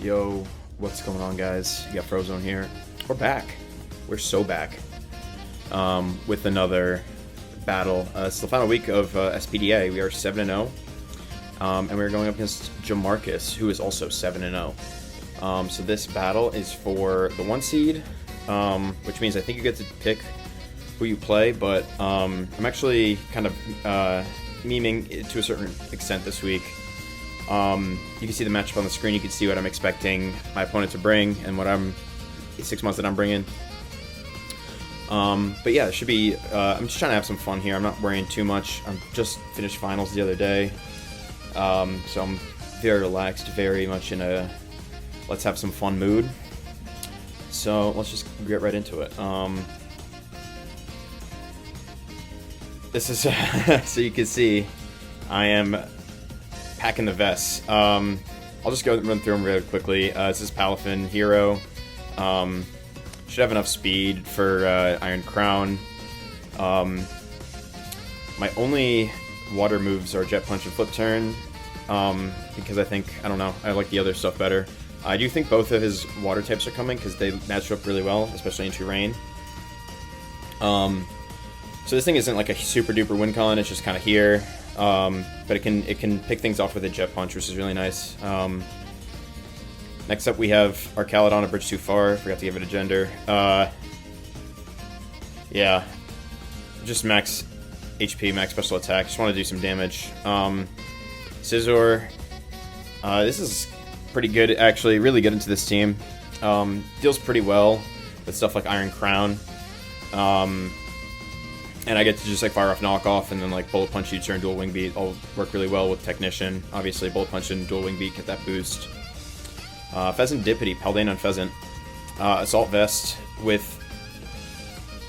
Yo, what's going on, guys? You got Frozone here. We're back. We're so back. With another battle. It's the final week of SPDA. We are 7-0. And we're going up against Jamarcus, who is also 7-0. So this battle is for the 1 seed, which means I think you get to pick who you play, but I'm actually kind of memeing it to a certain extent this week. You can see the matchup on the screen. You can see what I'm expecting my opponent to bring and what 6 months that I'm bringing. But yeah, it should be. I'm just trying to have some fun here. I'm not worrying too much. I just finished finals the other day, so I'm very relaxed, very much in a let's have some fun mood. So let's just get right into it. This is so you can see I am packing the vests. I'll just run through them really quickly. This is Palafin Hero. Should have enough speed for Iron Crown. My only water moves are Jet Punch and Flip Turn, because I don't know, I like the other stuff better. I do think both of his water types are coming because they match up really well, especially into rain. So this thing isn't like a super duper win con, it's just kind of here. But it can pick things off with a Jet Punch, which is really nice. Next up we have Arcalodon, a bridge too far. Forgot to give it a gender. Yeah, just max HP, max special attack. Just want to do some damage. Scizor. This is pretty good, actually. Really good into this team. Deals pretty well with stuff like Iron Crown. And I get to just like fire off knockoff and then like bullet punch U-turn, dual wing beat all work really well with Technician. Obviously bullet punch and dual wing beat get that boost. Pheasant Dippity, Paldean on Pheasant. Assault Vest with...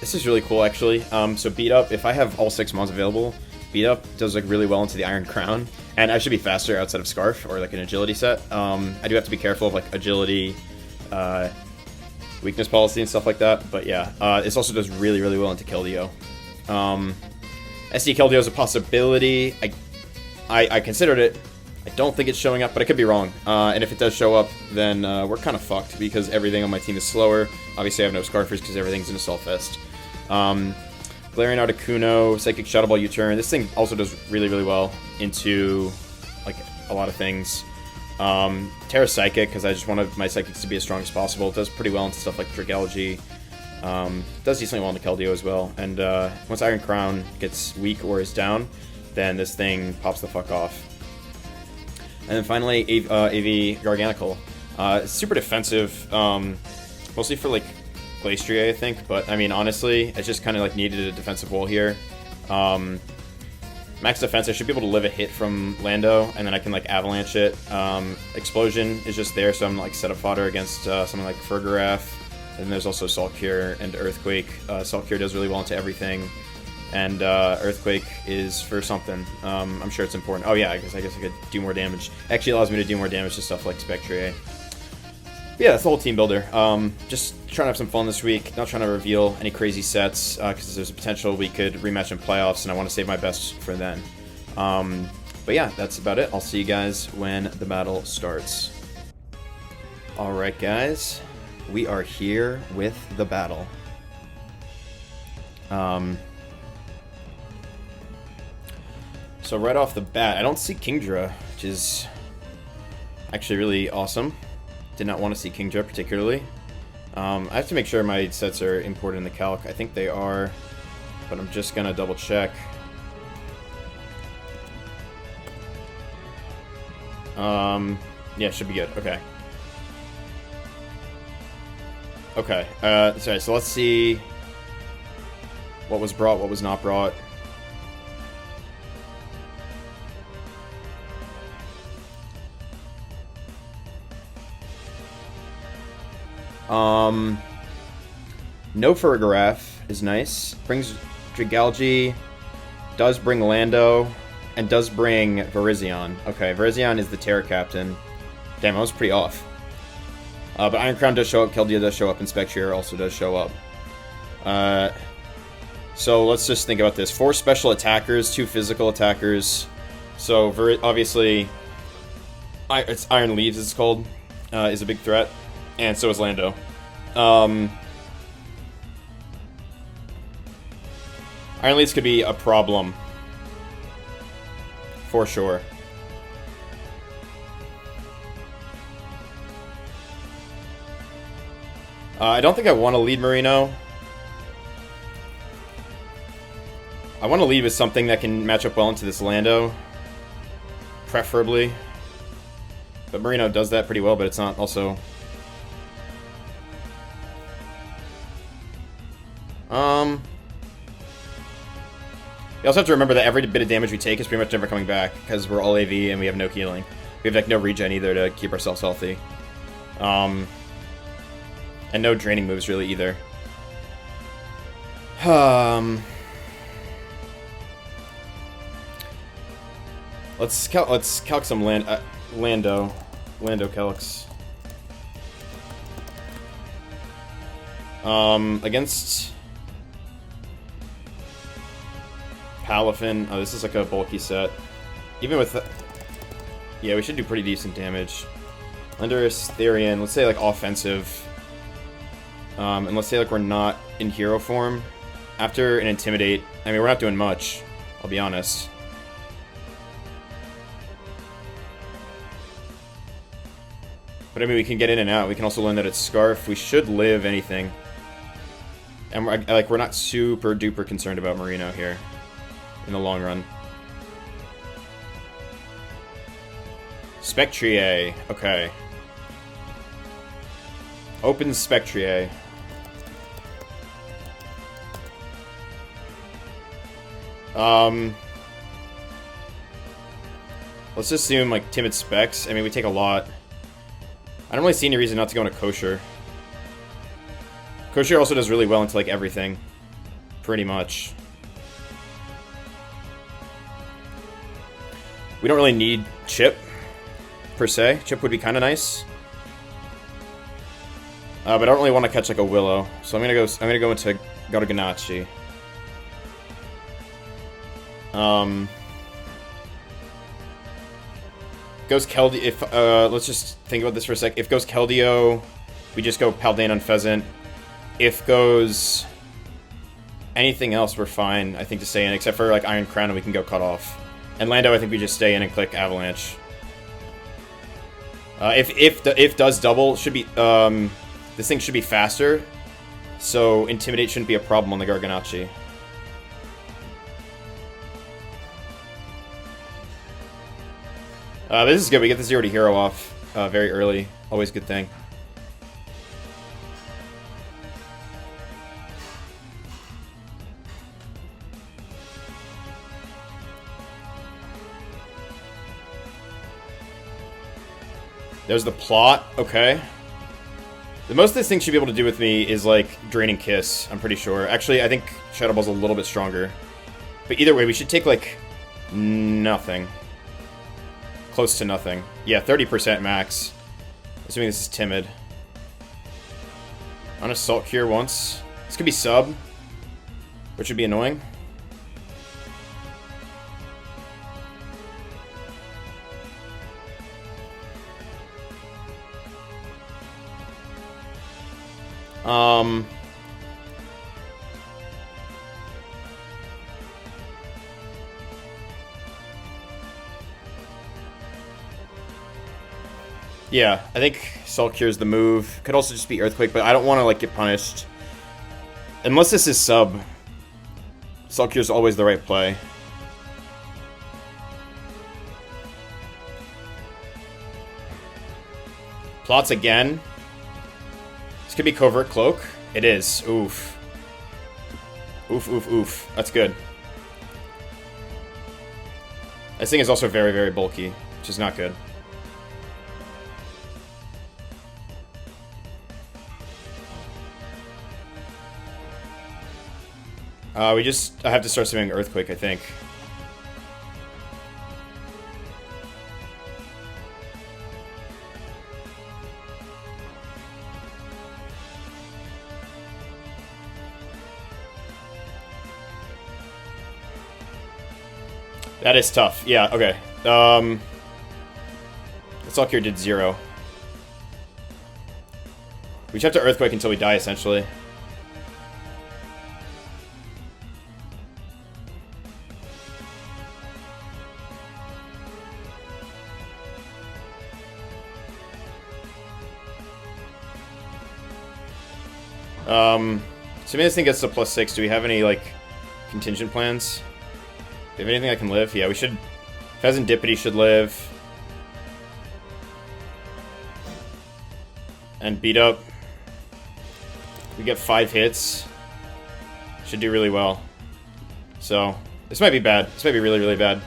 This is really cool actually. So Beat Up, if I have all 6 mods available, Beat Up does like really well into the Iron Crown. And I should be faster outside of Scarf or like an agility set. I do have to be careful of like agility, weakness policy and stuff like that. But yeah, this also does really, really well into Keldeo. SD Keldeo is a possibility. I considered it. I don't think it's showing up, but I could be wrong. And if it does show up, then we're kind of fucked because everything on my team is slower. Obviously, I have no Scarfers because everything's in Assault Vest. Galarian Articuno, Psychic Shadow Ball U-turn. This thing also does really, really well into like a lot of things. Terra Psychic, because I just want my Psychics to be as strong as possible. It does pretty well into stuff like Dragalge. Does decently well into Keldeo as well. And once Iron Crown gets weak or is down, then this thing pops the fuck off. And then finally, AV Garganical. It's super defensive, mostly for like Glastrier, I think. But I mean, honestly, it just kind of like needed a defensive wall here. Max defense, I should be able to live a hit from Lando, and then I can like avalanche it. Explosion is just there, so I'm like setup fodder against something like Fergarath. And there's also Salt Cure and Earthquake. Salt Cure does really well into everything. And Earthquake is for something. I'm sure it's important. Oh yeah, I guess I could do more damage. It actually allows me to do more damage to stuff like Spectrier. But yeah, that's the whole team builder. Just trying to have some fun this week. Not trying to reveal any crazy sets, because there's a potential we could rematch in playoffs, and I want to save my best for then. But yeah, that's about it. I'll see you guys when the battle starts. Alright guys, we are here with the battle. So right off the bat, I don't see Kingdra, which is actually really awesome. Did not want to see Kingdra particularly. I have to make sure my sets are imported in the calc. I think they are, but I'm just gonna double check. Yeah, it should be good. Okay. Okay. Sorry. So let's see what was brought, what was not brought. No Fergarath is nice. Brings Dragalge, does bring Lando, and does bring Virizion. Okay, Virizion is the Terra Captain. Damn, I was pretty off. But Iron Crown does show up, Keldeo does show up, and Spectrier also does show up. So let's just think about this. 4 special attackers, 2 physical attackers. So obviously, it's Iron Leaves it's called. is a big threat, and so is Lando. Iron Leads could be a problem. For sure. I don't think I want to lead Marino. I want to lead with something that can match up well into this Lando. Preferably. But Marino does that pretty well, but it's not also... You also have to remember that every bit of damage we take is pretty much never coming back, because we're all AV and we have no healing. We have like no regen either to keep ourselves healthy. And no draining moves really either. Let's calc some Lando calcs. Against Palafin. Oh, this is like a bulky set. Even with... Yeah, we should do pretty decent damage. Landorus, Therian, let's say like offensive. And let's say like we're not in hero form. After an Intimidate, I mean, we're not doing much, I'll be honest. But I mean, we can get in and out. We can also learn that it's Scarf. We should live anything. And we're not super duper concerned about Marino here in the long run. Spectrier. Okay. Open Spectrier. Let's assume like Timid Specs. I mean, we take a lot. I don't really see any reason not to go into Kosher. Kosher also does really well into like everything. Pretty much. We don't really need Chip, per se. Chip would be kind of nice. But I don't really want to catch like a Willow. So I'm gonna go into Garganachi. Goes Keldeo, if, let's just think about this for a sec. If goes Keldeo, we just go Paldean on Pheasant. If goes anything else, we're fine, I think, to stay in, except for, like, Iron Crown, and we can go Cut Off. And Lando, I think we just stay in and click Avalanche. If does double, should be, this thing should be faster, so Intimidate shouldn't be a problem on the Garganachi. This is good. We get the 0 to hero off very early. Always a good thing. There's the plot. Okay. The most this thing should be able to do with me is, like, Draining Kiss, I'm pretty sure. Actually, I think Shadow Ball's a little bit stronger. But either way, we should take, like, nothing. Close to nothing. Yeah, 30% max. Assuming this is Timid. On Assault Cure once. This could be sub, which would be annoying. Yeah, I think Salt Cure's the move. Could also just be Earthquake, but I don't want to, like, get punished. Unless this is sub. Salt Cure's always the right play. Plots again. This could be Covert Cloak. It is. Oof. Oof, oof, oof. That's good. This thing is also very, very bulky, which is not good. I have to start summoning Earthquake, I think. That is tough. Yeah, okay. Assault Cure did 0. We just have to Earthquake until we die, essentially. Assuming this thing gets to +6, do we have any, like, contingent plans? Do we have anything that can live? Yeah, we should... Pheasantipity should live. And beat up. We get 5 hits. Should do really well. So, this might be bad. This might be really, really bad.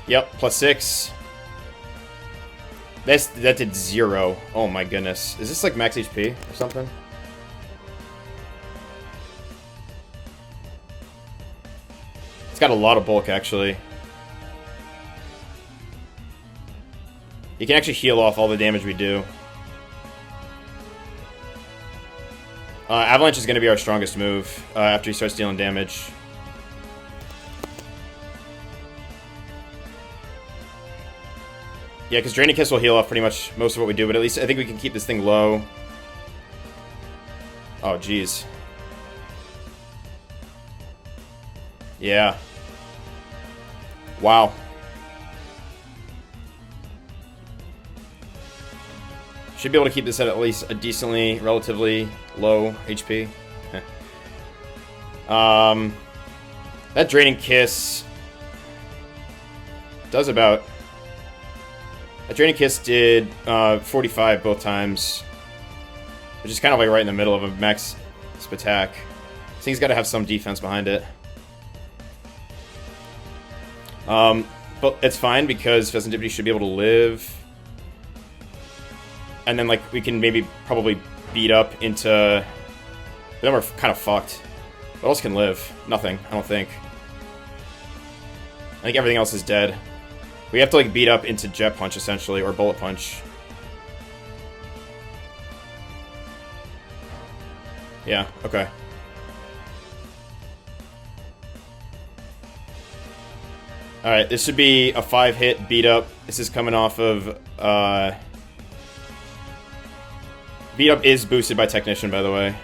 Yep, +6. That did 0. Oh my goodness. Is this like max HP or something? It's got a lot of bulk, actually. You can actually heal off all the damage we do. Avalanche is going to be our strongest move after he starts dealing damage. Yeah, because Draining Kiss will heal off pretty much most of what we do, but at least I think we can keep this thing low. Oh, jeez. Yeah. Wow. Should be able to keep this at least a decently, relatively low HP. That Draining Kiss does about... That Draining Kiss did 45 both times, which is kind of like right in the middle of a max attack. This thing's got to have some defense behind it. But it's fine because Pheasantipity should be able to live. And then, like, we can maybe probably beat up into... Then we're kind of fucked. What else can live? Nothing, I don't think. I think everything else is dead. We have to, like, beat up into Jet Punch, essentially, or Bullet Punch. Yeah, okay. Alright, this should be a 5-hit beat up. This is coming off of, Beat up is boosted by Technician, by the way.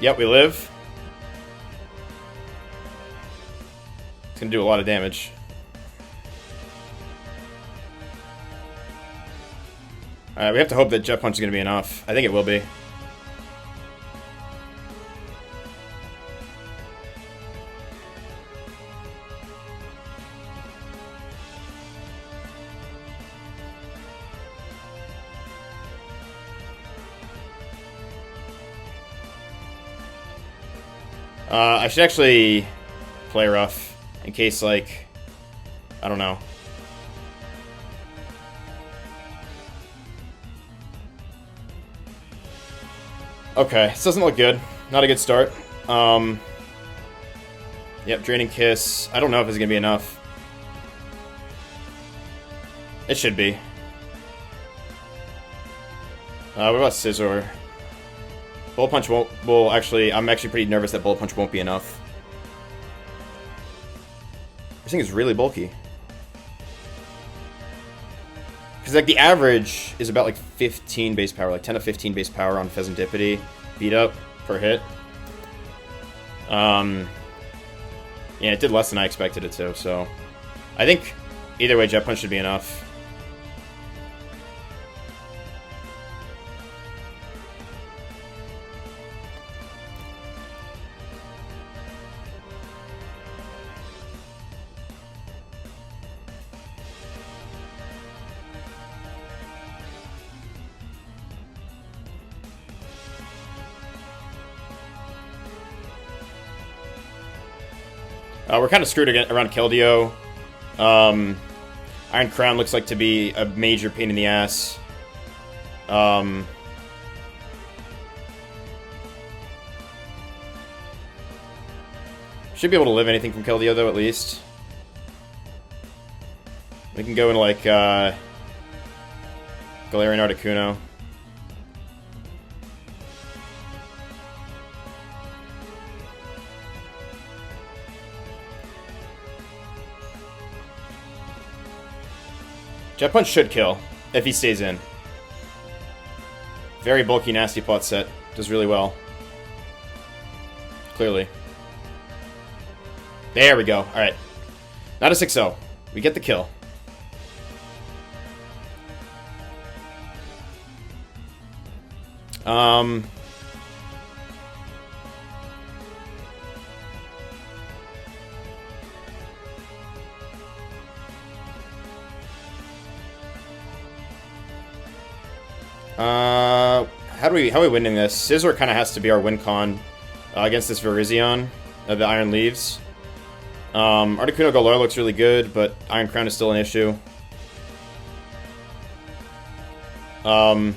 Yep, we live. It's gonna do a lot of damage. Alright, we have to hope that Jet Punch is gonna be enough. I think it will be. I should actually play rough in case, like, I don't know. Okay, this doesn't look good. Not a good start. Yep, Draining Kiss. I don't know if it's gonna be enough. It should be. What about Scizor? Bullet Punch will actually... I'm actually pretty nervous that Bullet Punch won't be enough. This thing is really bulky. Because, like, the average is about, like, 15 base power. Like, 10 to 15 base power on Pheasantipity. Beat up per hit. Yeah, it did less than I expected it to, so... I think either way, Jet Punch should be enough. We're kind of screwed around Keldeo. Iron Crown looks like to be a major pain in the ass. Should be able to live anything from Keldeo, though, at least. We can go in like Galarian Articuno. Jet Punch should kill if he stays in. Very bulky, nasty plot set. Does really well. Clearly. There we go. Alright. Not a 6-0. We get the kill. How are we winning this? Scizor kind of has to be our win con against this Virizion, the Iron Leaves. Articuno Galar looks really good, but Iron Crown is still an issue. Yeah.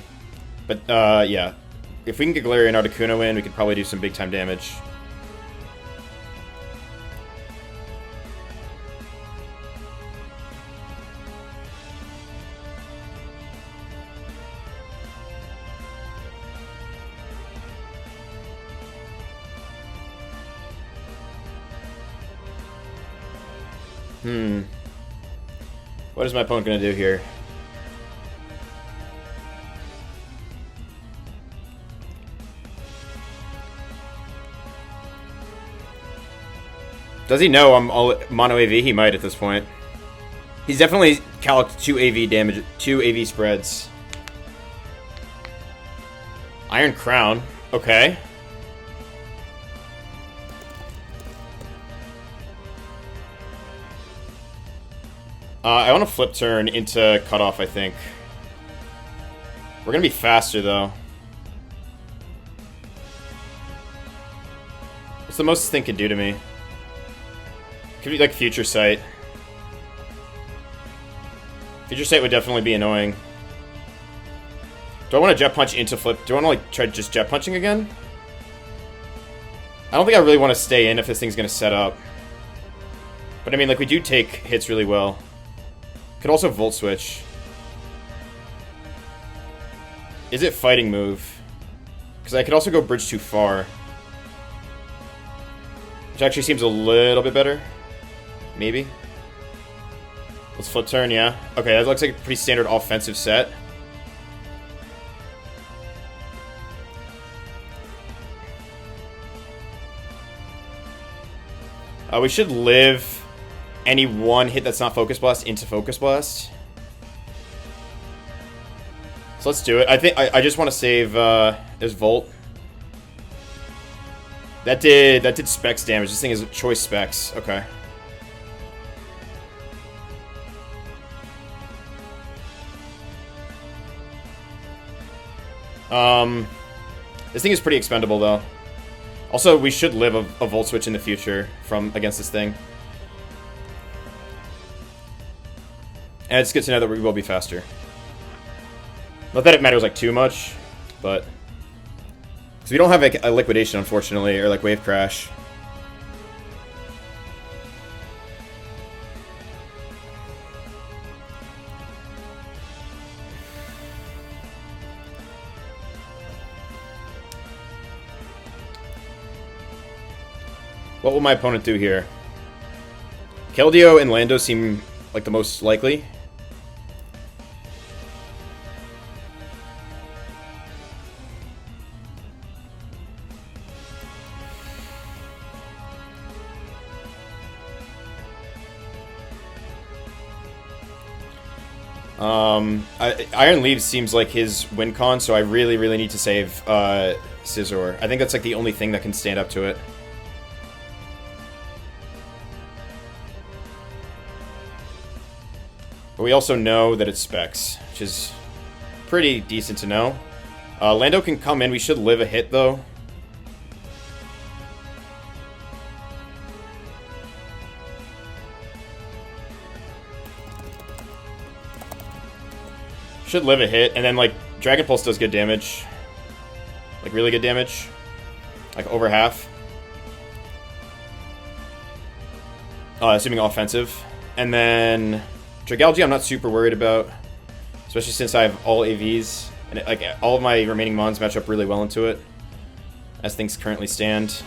If we can get Galarian Articuno in, we could probably do some big time damage. What is my opponent going to do here? Does he know I'm all mono AV? He might at this point. He's definitely calced 2 AV damage, 2 AV spreads. Iron Crown. Okay. I want to flip turn into cutoff, I think. We're going to be faster, though. What's the most this thing can do to me? Could be like Future Sight. Future Sight would definitely be annoying. Do I want to Jet Punch into flip? Do I want to like try just Jet Punching again? I don't think I really want to stay in if this thing's going to set up. But I mean, like, we do take hits really well. Could also Volt Switch. Is it Fighting move? Because I could also go Bridge too far. Which actually seems a little bit better. Maybe. Let's flip turn, yeah. Okay, that looks like a pretty standard offensive set. We should live any one hit that's not Focus Blast into Focus Blast. So let's do it. I think I just want to save his Volt. That did Specs damage. This thing is choice Specs. Okay. This thing is pretty expendable though. Also, we should live a Volt Switch in the future from against this thing. And it's good to know that we will be faster. Not that it matters like too much, but because we don't have a liquidation, unfortunately, or like Wave Crash. What will my opponent do here? Keldeo and Lando seem like the most likely. Iron Leaves seems like his win con, so I really, really need to save Scizor. I think that's like the only thing that can stand up to it. But we also know that it's Specs, which is pretty decent to know. Lando can come in. We should live a hit, though. Should live a hit, and then, like, Dragon Pulse does good damage. Like, really good damage. Like, over half. Assuming offensive. And then Dragalge I'm not super worried about, especially since I have all AVs, and like all of my remaining mons match up really well into it, as things currently stand.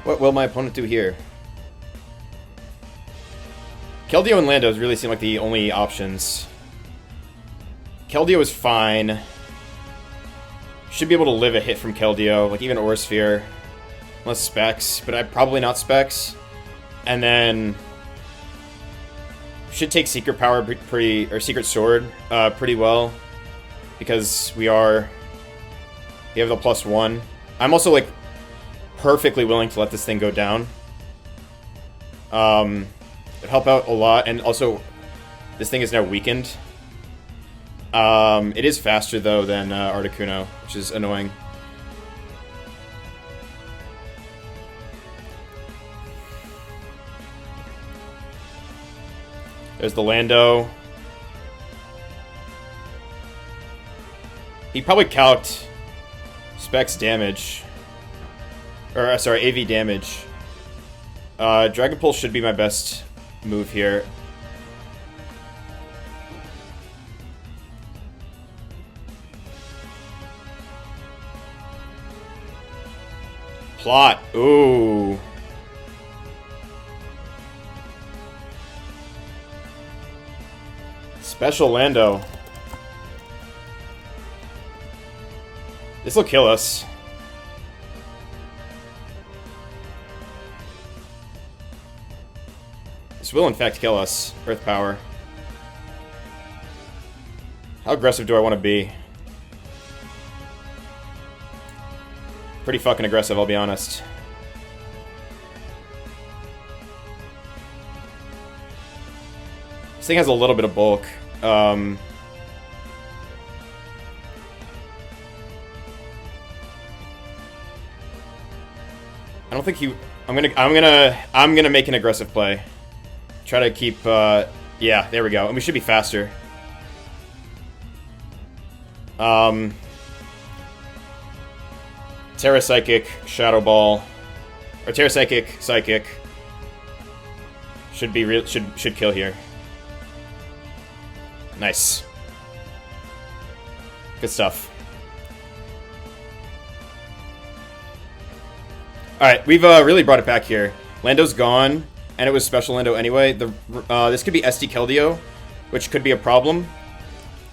What will my opponent do here? Keldeo and Landos really seem like the only options. Keldeo is fine. Should be able to live a hit from Keldeo, like even Aura Sphere. Unless Specs, but I probably not Specs. And then should take Secret Power or Secret Sword pretty well, because we have the +1. I'm also like perfectly willing to let this thing go down. It'd help out a lot, and also this thing is now weakened. It is faster though than Articuno, which is annoying. There's the Lando. He probably calced Specs damage. Or, sorry, AV damage. Dragon Pulse should be my best move here. Plot. Ooh. Special Lando. This will kill us. This will in fact kill us. Earth Power. How aggressive do I want to be? Pretty fucking aggressive, I'll be honest. This thing has a little bit of bulk. I don't think he. I'm gonna make an aggressive play. Try to keep. Yeah, there we go, and we should be faster. Terra Psychic, Shadow Ball, or Terra Psychic, Psychic should be real. Should kill here. Nice. Good stuff. Alright, we've really brought it back here. Lando's gone, and it was Special Lando anyway. This could be SD Keldeo, which could be a problem.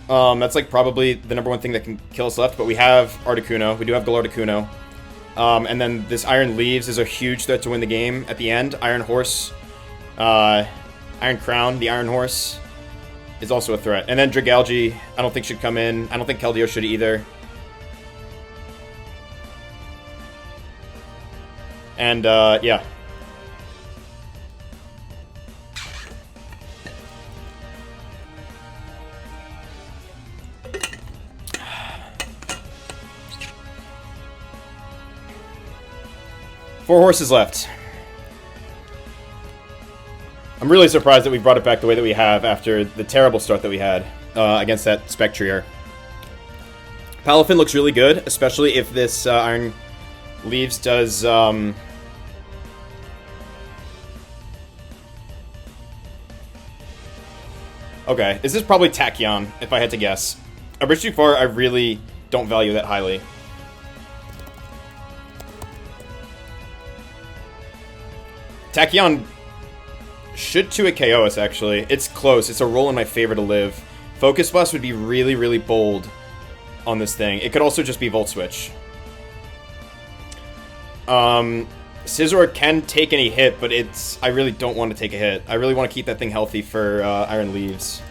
That's like probably the #1 thing that can kill us left, but we have Articuno. We do have Gallarticuno. And then this Iron Leaves is a huge threat to win the game at the end. Iron Horse, Iron Crown, the Iron Horse, is also a threat. And then Dragalge, I don't think should come in. I don't think Keldeo should either. And, yeah. Four horses left. I'm really surprised that we brought it back the way that we have after the terrible start that we had against that Spectrier. Palafin looks really good, especially if this Iron Leaves does... Okay, this is probably Tachyon, if I had to guess. A bridge too far, I really don't value that highly. Tachyon should 2-hit KO us, actually. It's close. It's a roll in my favor to live. Focus Blast would be really, really bold on this thing. It could also just be Volt Switch. Scizor can take any hit, but I really don't want to take a hit. I really want to keep that thing healthy for Iron Leaves.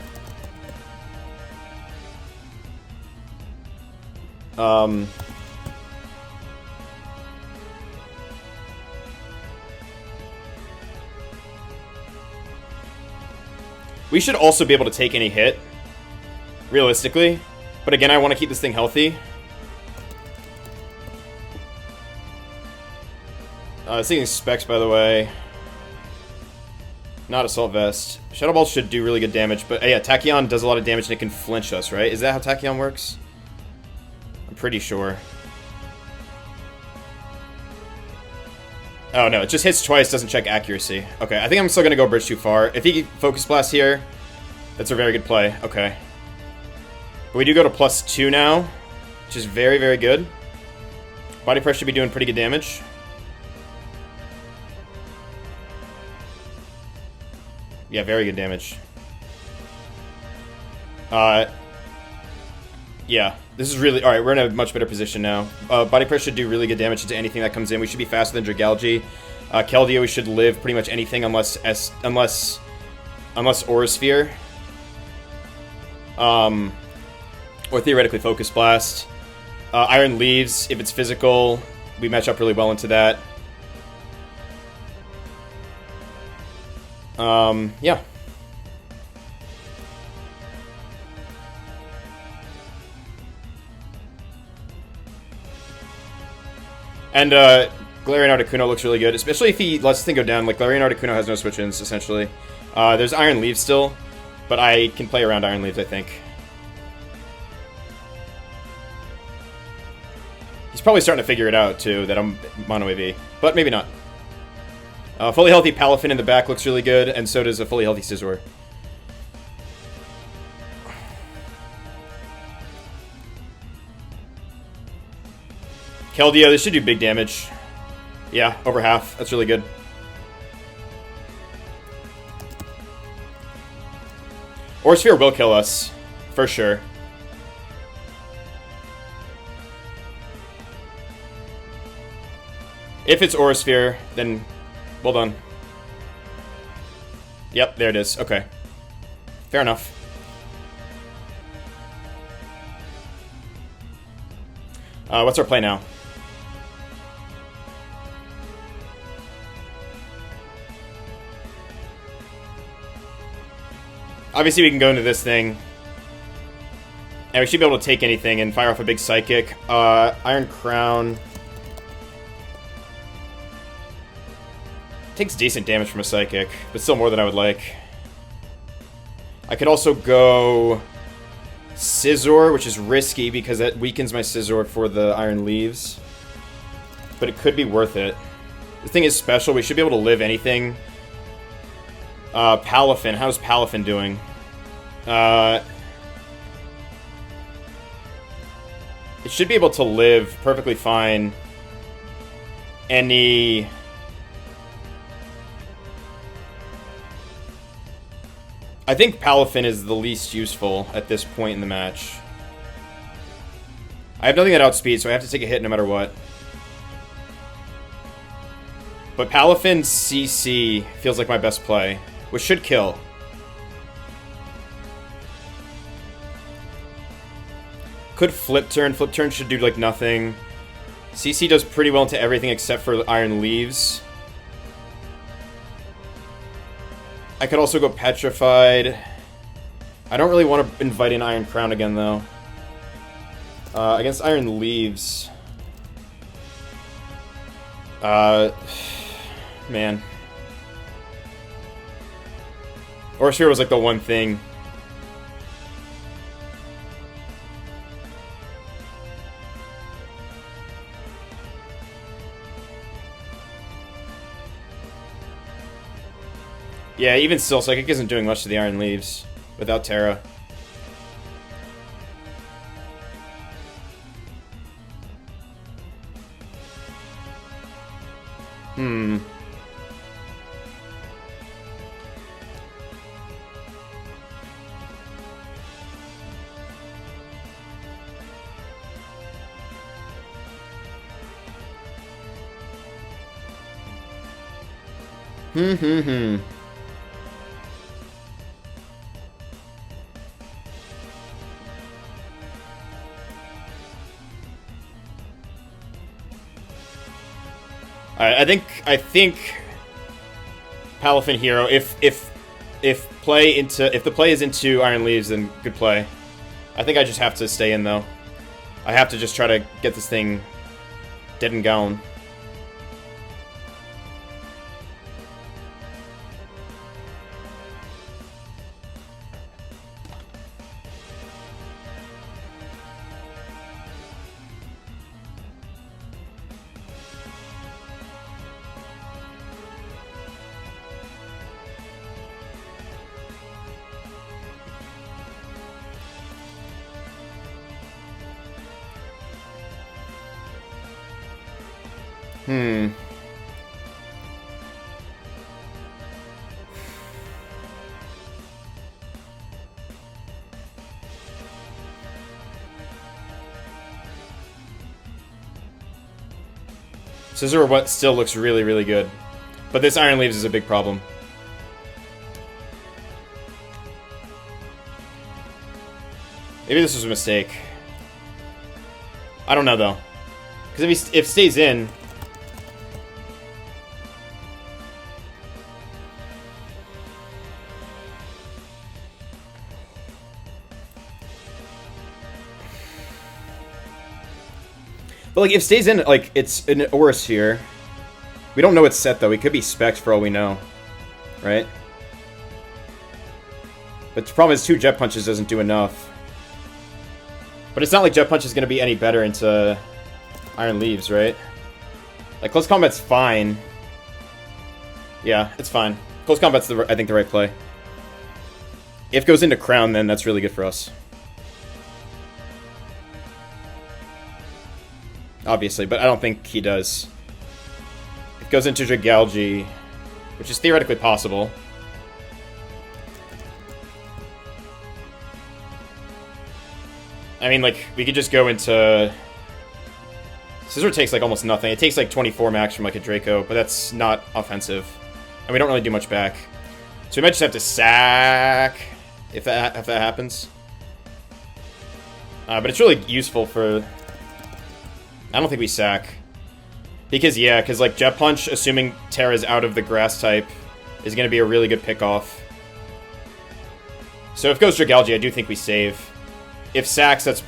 We should also be able to take any hit, realistically. But again, I want to keep this thing healthy. Seeing specs, by the way. Not Assault Vest. Shadow Ball should do really good damage, but yeah, Tachyon does a lot of damage and it can flinch us, right? Is that how Tachyon works? I'm pretty sure. Oh no, it just hits twice, doesn't check accuracy. Okay, I think I'm still gonna go bridge too far. If he Focus Blast here, that's a very good play. Okay. But we do go to +2 now, which is very, very good. Body Press should be doing pretty good damage. Yeah, very good damage. Yeah, this is really... Alright, we're in a much better position now. Body Press should do really good damage to anything that comes in. We should be faster than Dragalge. Keldeo, we should live pretty much anything unless Aura Sphere. Or theoretically Focus Blast. Iron Leaves, if it's physical, we match up really well into that. Yeah. And, Galarian Articuno looks really good, especially if he lets this thing go down. Like, Galarian Articuno has no switch-ins, essentially. There's Iron Leaves still, but I can play around Iron Leaves, I think. He's probably starting to figure it out, too, that I'm Mono AV. But maybe not. Fully healthy Palafin in the back looks really good, and so does a fully healthy Scizor. Keldeo, this should do big damage. Yeah, over half. That's really good. Aura Sphere will kill us, for sure. If it's Aura Sphere, then well done. Yep, there it is. Okay. Fair enough. What's our play now? Obviously, we can go into this thing. And we should be able to take anything and fire off a big Psychic. Iron Crown. Takes decent damage from a Psychic, but still more than I would like. I could also go Scizor, which is risky because that weakens my Scizor for the Iron Leaves. But it could be worth it. The thing is special, we should be able to live anything. Palafin, how's Palafin doing? It should be able to live perfectly fine any... I think Palafin is the least useful at this point in the match. I have nothing that outspeeds, so I have to take a hit no matter what. But Palafin CC feels like my best play, which should kill. Could Flip Turn. Flip Turn should do like nothing. CC does pretty well into everything except for Iron Leaves. I could also go Petrified. I don't really want to invite in Iron Crown again, though. Against Iron Leaves. Man. Aura Sphere was like the one thing. Yeah, even still, Psychic isn't doing much to the Iron Leaves without Terra. I think Palafin Hero. If the play is into Iron Leaves, then good play. I think I just have to stay in though. I have to just try to get this thing dead and gone. Hmm. Scissor what still looks really, really good. But this Iron Leaves is a big problem. Maybe this was a mistake. I don't know, though. Because if it stays in... But, like, if it stays in, like, it's an Aura Sphere. We don't know it's set, though. It could be spec'd for all we know. Right? But the problem is 2 Jet Punches doesn't do enough. But it's not like Jet Punch is going to be any better into Iron Leaves, right? Like, Close Combat's fine. Yeah, it's fine. Close Combat's, I think, the right play. If it goes into Crown, then that's really good for us. Obviously, but I don't think he does. If it goes into Dragalge, which is theoretically possible. I mean, like, we could just go into... Scissor takes, like, almost nothing. It takes, like, 24 max from, like, a Draco, but that's not offensive. And we don't really do much back. So we might just have to sack if that happens. But it's really useful for... I don't think we sack. Because, yeah, because, like, Jet Punch, assuming Terra's out of the Grass type, is going to be a really good pickoff. So if it goes Dragalge, I do think we save. If sacks, that's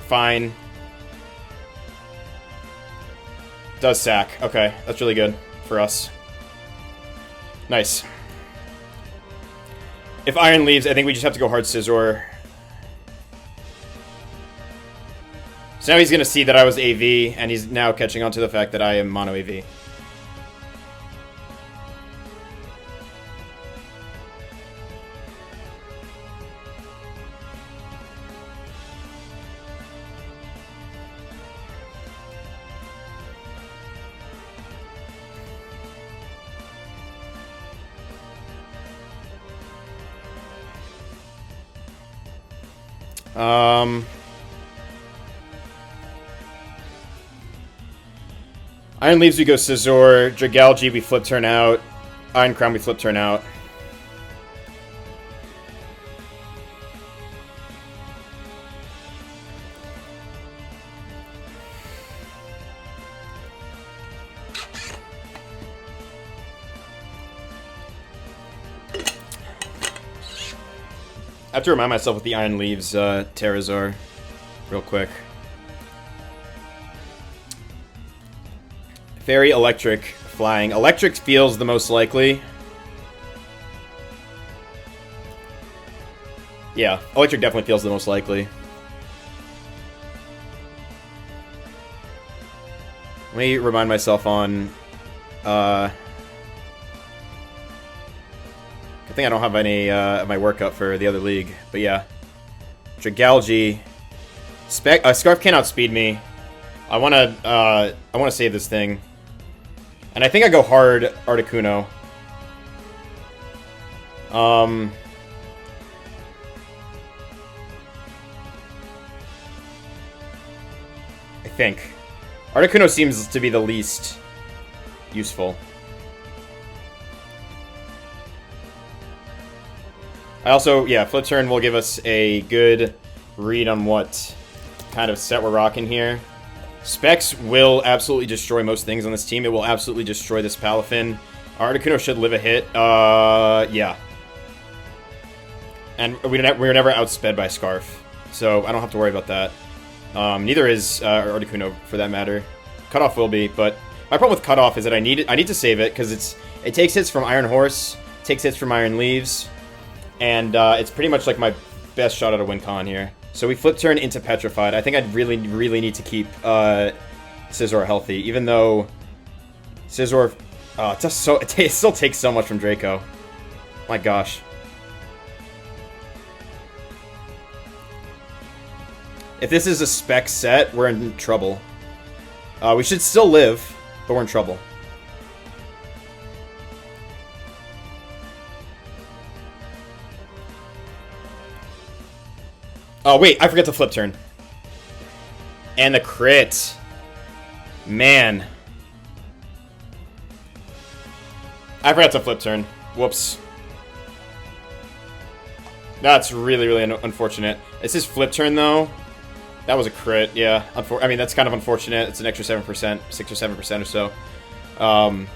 fine. Does sack. Okay, that's really good for us. Nice. If Iron Leaves, I think we just have to go hard Scizor. So now he's going to see that I was AV, and he's now catching on to the fact that I am mono AV. Iron Leaves, we go Scizor. Dragalge, we flip turn out. Iron Crown, we flip turn out. I have to remind myself what the Iron Leaves Terras are real quick. Fairy, Electric, Flying. Electric feels the most likely. Yeah, Electric definitely feels the most likely. Let me remind myself on... I think I don't have any of my workup for the other league, but yeah. Dragalge. Scarf can't outspeed me. I wanna save this thing. And I think I go hard Articuno. I think. Articuno seems to be the least useful. I also, yeah, Flip Turn will give us a good read on what kind of set we're rocking here. Specs will absolutely destroy most things on this team. It will absolutely destroy this Palafin. Articuno should live a hit. Yeah. And we were never outsped by Scarf, so I don't have to worry about that. Neither is Articuno, for that matter. Cutoff will be, but my problem with Cutoff is that I need to save it, because it takes hits from Iron Horse, takes hits from Iron Leaves, and it's pretty much like my best shot at a win con here. So we flip turn into Petrified. I think I'd really, really need to keep Scizor healthy, even though Scizor, it still takes so much from Draco. My gosh. If this is a spec set, we're in trouble. We should still live, but we're in trouble. Oh, wait, I forgot to flip turn. And the crit. Man. I forgot to flip turn. Whoops. That's really, really unfortunate. It's his flip turn, though. That was a crit, yeah. I mean, that's kind of unfortunate. It's an extra 7%, 6 or 7% or so.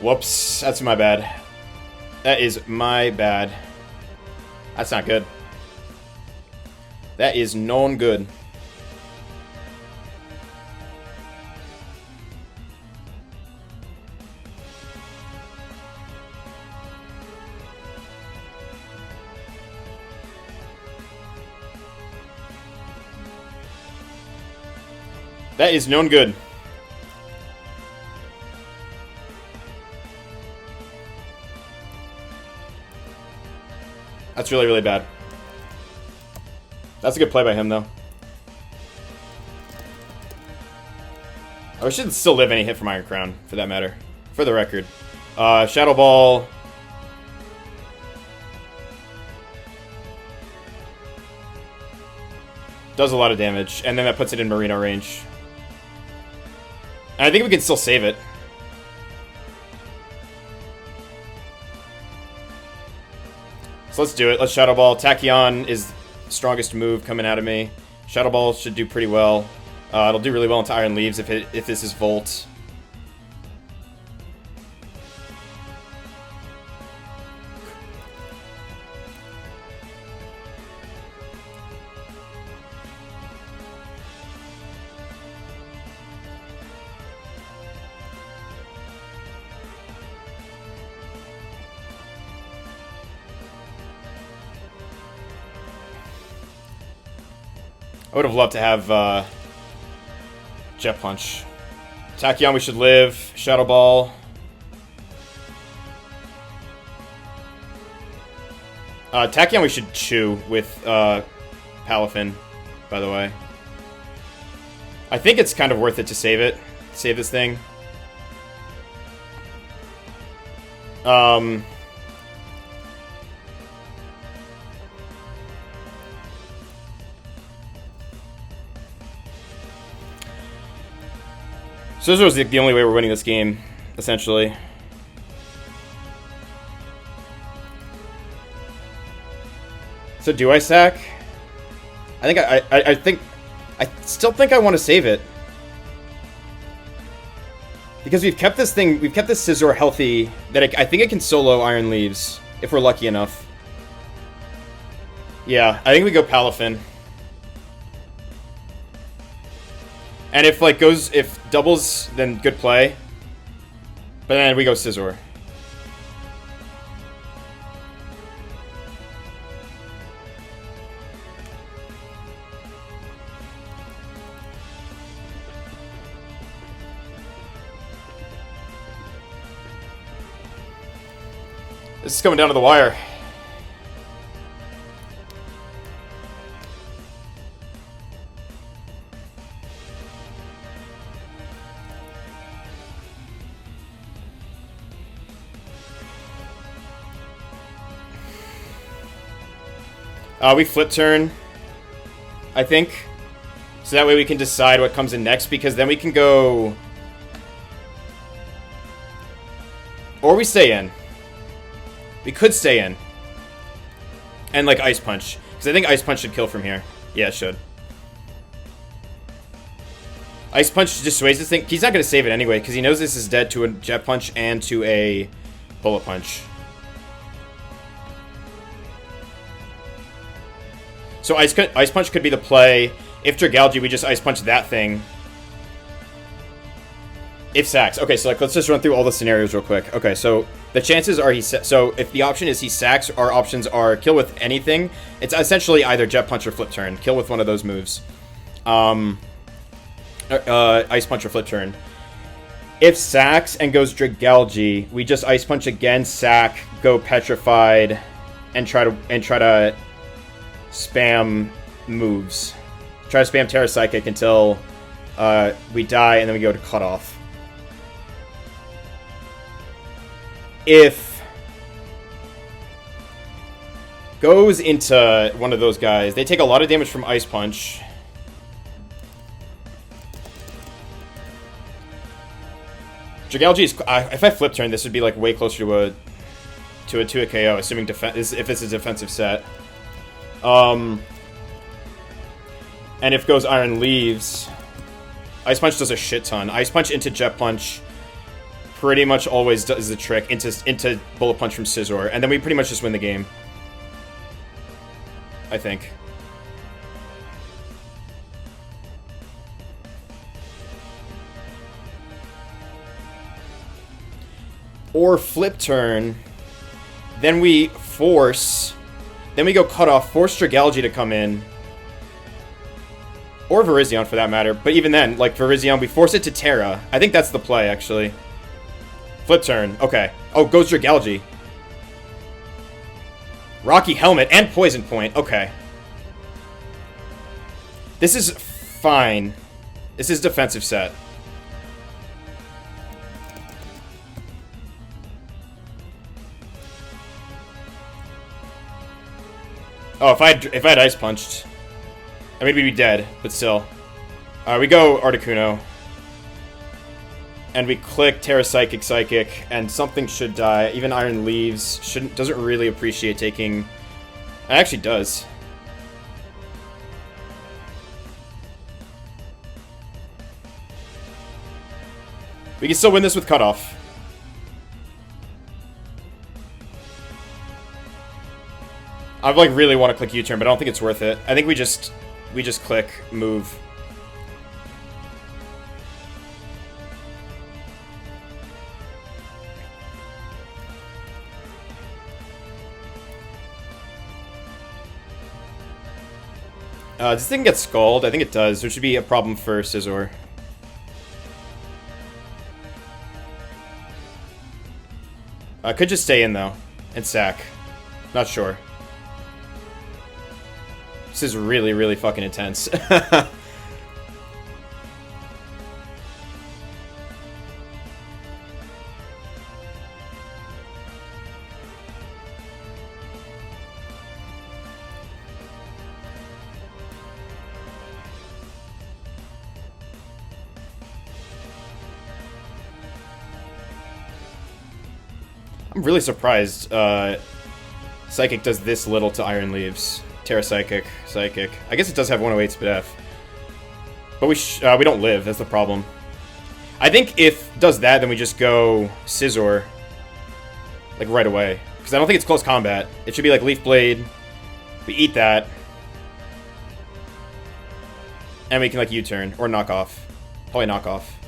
Whoops. That's my bad. That is my bad. That's not good. That is non good. That is known good. That's really, really bad. That's a good play by him, though. I wish it would still live any hit from Iron Crown, for that matter. For the record. Shadow Ball. Does a lot of damage, and then that puts it in Marino range. And I think we can still save it. So let's do it. Let's Shadow Ball. Tachyon is the strongest move coming out of me. Shadow Ball should do pretty well. It'll do really well into Iron Leaves if this is Volt. I would have loved to have Jet Punch. Tachyon, we should live. Shadow Ball. Tachyon, we should chew with Palafin, by the way. I think it's kind of worth it to save it. Save this thing. Scissor is the only way we're winning this game, essentially. So do I sack? I still think I want to save it. Because we've kept this Scissor healthy, that I think it can solo Iron Leaves, if we're lucky enough. Yeah, I think we go Palafin. And if doubles, then good play. But then we go Scizor. This is coming down to the wire. We flip turn, I think. So that way we can decide what comes in next, because then we can go... Or we stay in. We could stay in. And, like, Ice Punch. Because I think Ice Punch should kill from here. Yeah, it should. Ice Punch dissuades this thing. He's not going to save it anyway, because he knows this is dead to a Jet Punch and to a Bullet Punch. So Ice Punch could be the play. If Dragalge, we just Ice Punch that thing. If sacks. Okay, so let's just run through all the scenarios real quick. Okay, so the chances are so if the option is he sacks, our options are kill with anything. It's essentially either Jet Punch or Flip Turn. Kill with one of those moves. Ice Punch or Flip Turn. If sacks and goes Dragalge, we just Ice Punch again, sack, go Petrified, and try to spam moves. Try to spam Terra Psychic until we die, and then we go to Cut Off. if goes into one of those guys, they take a lot of damage from Ice Punch. Dragalge is... if I flip turn, this would be like way closer to a KO, assuming if it's a defensive set. And if goes Iron Leaves, Ice Punch does a shit ton. Ice Punch into Jet Punch pretty much always does the trick into Bullet Punch from Scizor, and then we pretty much just win the game. I think. Or flip turn, then we force, then we go cut off, force Dragalge to come in. Or Virizion for that matter, but even then, like Virizion, we force it to Terra. I think that's the play, actually. Flip turn, okay. Oh, goes Dragalge. Rocky Helmet and Poison Point, okay. This is fine. This is defensive set. Oh, if I had Ice Punched, I mean, we'd be dead, but still. We go Articuno. And we click Terra Psychic, Psychic, and something should die. Even Iron Leaves doesn't really appreciate taking... It actually does. We can still win this with Cutoff. I like really want to click U-turn, but I don't think it's worth it. I think we just click move. Does this thing get Scald? I think it does, which should be a problem for Scizor. Could just stay in though and sack. Not sure. This is really, really fucking intense. I'm really surprised Psychic does this little to Iron Leaves. Terra Psychic, Psychic. I guess it does have 108 Speed F. But we don't live, that's the problem. I think if it does that, then we just go Scizor. Like, right away. Because I don't think it's close combat. It should be like Leaf Blade. We eat that. And we can, like, U-turn. Or knock off. Probably knock off.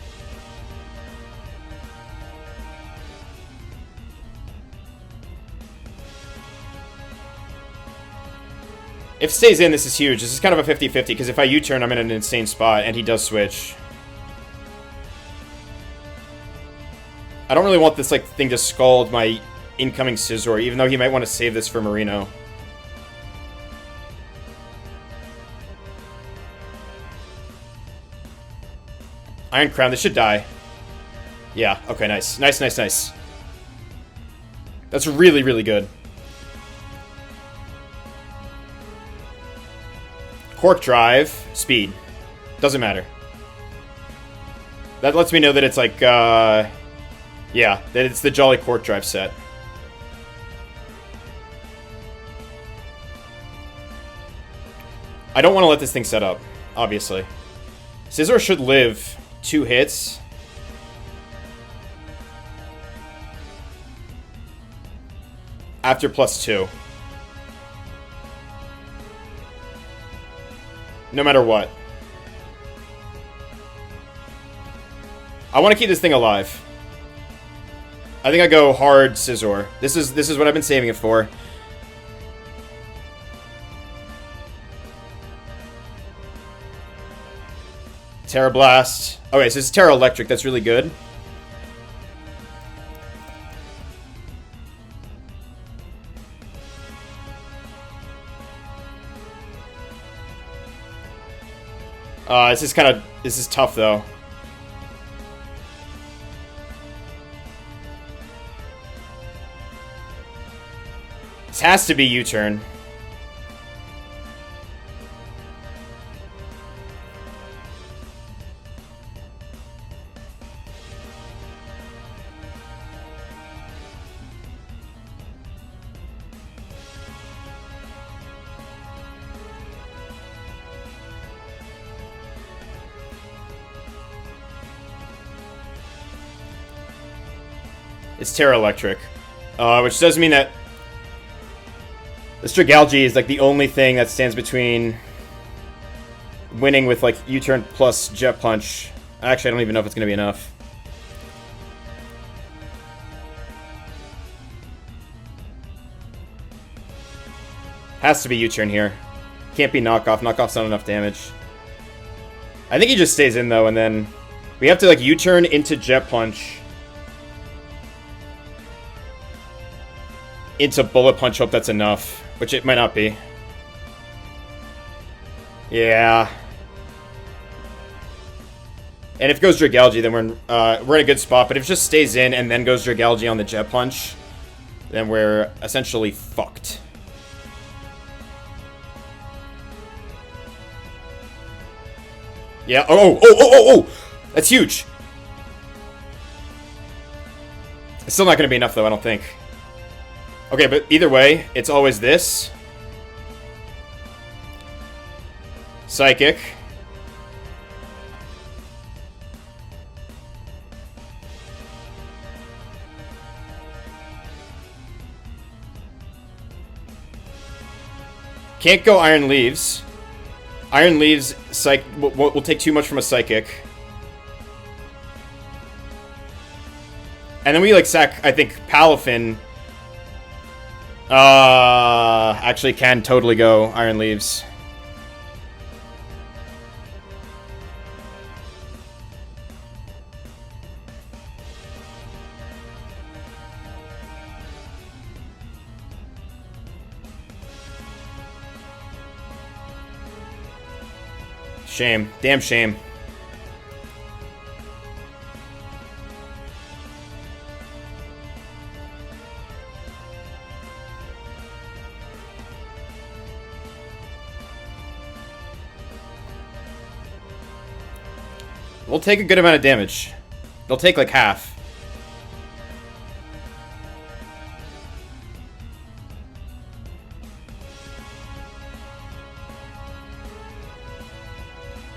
If it stays in, this is huge. This is kind of a 50-50, because if I U-turn, I'm in an insane spot, and he does switch. I don't really want this like thing to scald my incoming Scizor, even though he might want to save this for Marino. Iron Crown, this should die. Yeah, okay, nice. Nice, nice, nice. That's really, really good. Cork Drive, speed. Doesn't matter. That lets me know that it's like, yeah, that it's the Jolly Cork Drive set. I don't want to let this thing set up, obviously. Scizor should live 2 hits. After +2. No matter what. I want to keep this thing alive. I think I go hard Scizor. This is what I've been saving it for. Terra Blast. Okay, so this is Terra Electric. That's really good. This is tough though. has to be U-turn. It's Terra Electric, which does mean that the Strigalgi is like the only thing that stands between winning with like U-turn plus Jet Punch. Actually, I don't even know if it's going to be enough. Has to be U-turn here. Can't be knockoff. Knockoff's not enough damage. I think he just stays in though, and then we have to like U-turn into Jet Punch. Into Bullet Punch, hope that's enough. Which it might not be. Yeah. And if it goes Dragalge, then we're in a good spot. But if it just stays in and then goes Dragalge on the Jet Punch, then we're essentially fucked. Yeah. Oh! That's huge. It's still not going to be enough, though, I don't think. Okay, but either way, it's always this. Psychic. Can't go Iron Leaves. Iron Leaves will take too much from a Psychic. And then we, like, sack, I think, Palafin... actually can totally go Iron Leaves. Shame. Damn shame. We'll take a good amount of damage. They'll take like half.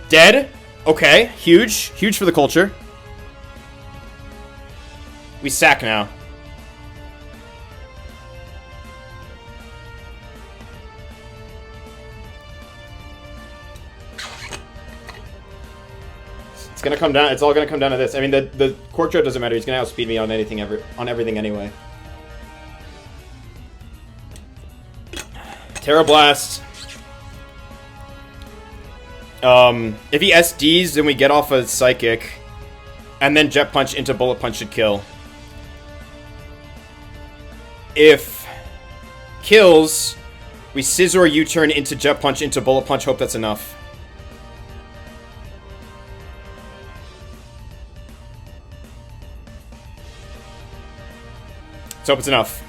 Dead? Okay, huge. Huge for the culture. We sack now. It's gonna come down. It's all gonna come down to this. I mean, the Quartro doesn't matter. He's gonna outspeed me on anything on everything anyway. Terra Blast. If he SDs, then we get off a Psychic, and then Jet Punch into Bullet Punch should kill. If kills, we Scizor U-turn into Jet Punch into Bullet Punch. Hope that's enough. Let's hope it's enough.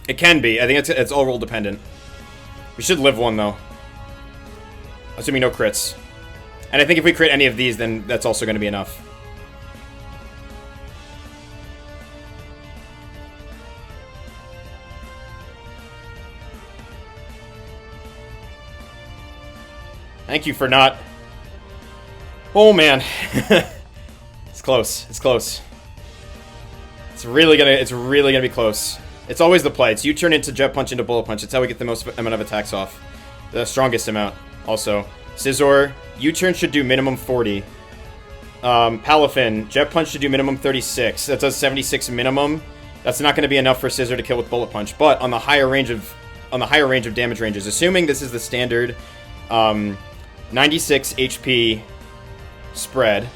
It can be. I think it's all roll dependent. We should live one though. Assuming no crits. And I think if we crit any of these, then that's also going to be enough. Thank you for not... Oh, man. It's close. It's close. It's really gonna be close. It's always the play. It's U-turn into Jet Punch into Bullet Punch. It's how we get the most amount of attacks off. The strongest amount. Also, Scizor, U-turn should do minimum 40. Palafin, Jet Punch should do minimum 36. That does 76 minimum. That's not going to be enough for Scizor to kill with Bullet Punch. But on the higher range of damage ranges, assuming this is the standard 96 HP spread,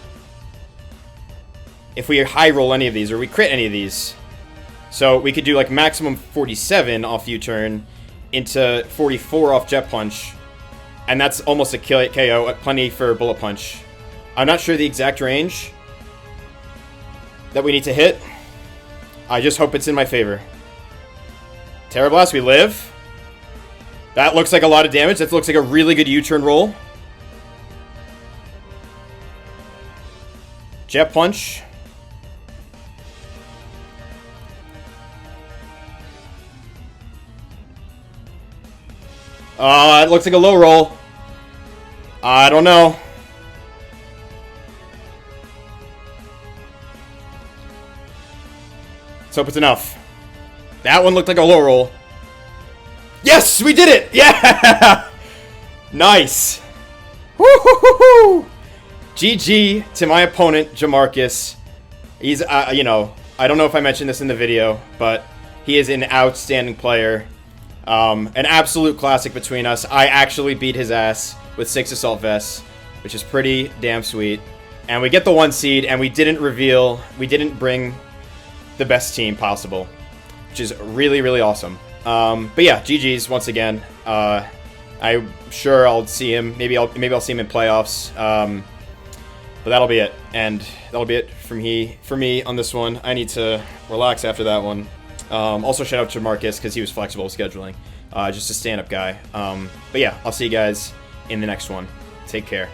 if we high roll any of these or we crit any of these, so we could do like maximum 47 off U-turn into 44 off Jet Punch. And that's almost a KO, plenty for Bullet Punch. I'm not sure the exact range that we need to hit. I just hope it's in my favor. Terra Blast, we live. That looks like a lot of damage. That looks like a really good U-turn roll. Jet Punch. It looks like a low roll. I don't know. Let's hope it's enough. That one looked like a low roll. Yes, we did it! Yeah! Nice. Woo-hoo-hoo-hoo! GG to my opponent, Jamarcus. He's, you know, I don't know if I mentioned this in the video, but he is an outstanding player. An absolute classic between us. I actually beat his ass with 6 Assault Vests, which is pretty damn sweet. And we get the 1 seed, and we didn't bring the best team possible, which is really, really awesome. But yeah, GG's once again. I'm sure I'll see him. Maybe I'll see him in playoffs. But that'll be it, and that'll be it for me on this one. I need to relax after that one. Also, shout out to Jamarcus because he was flexible with scheduling. Just a stand-up guy. But yeah, I'll see you guys in the next one. Take care.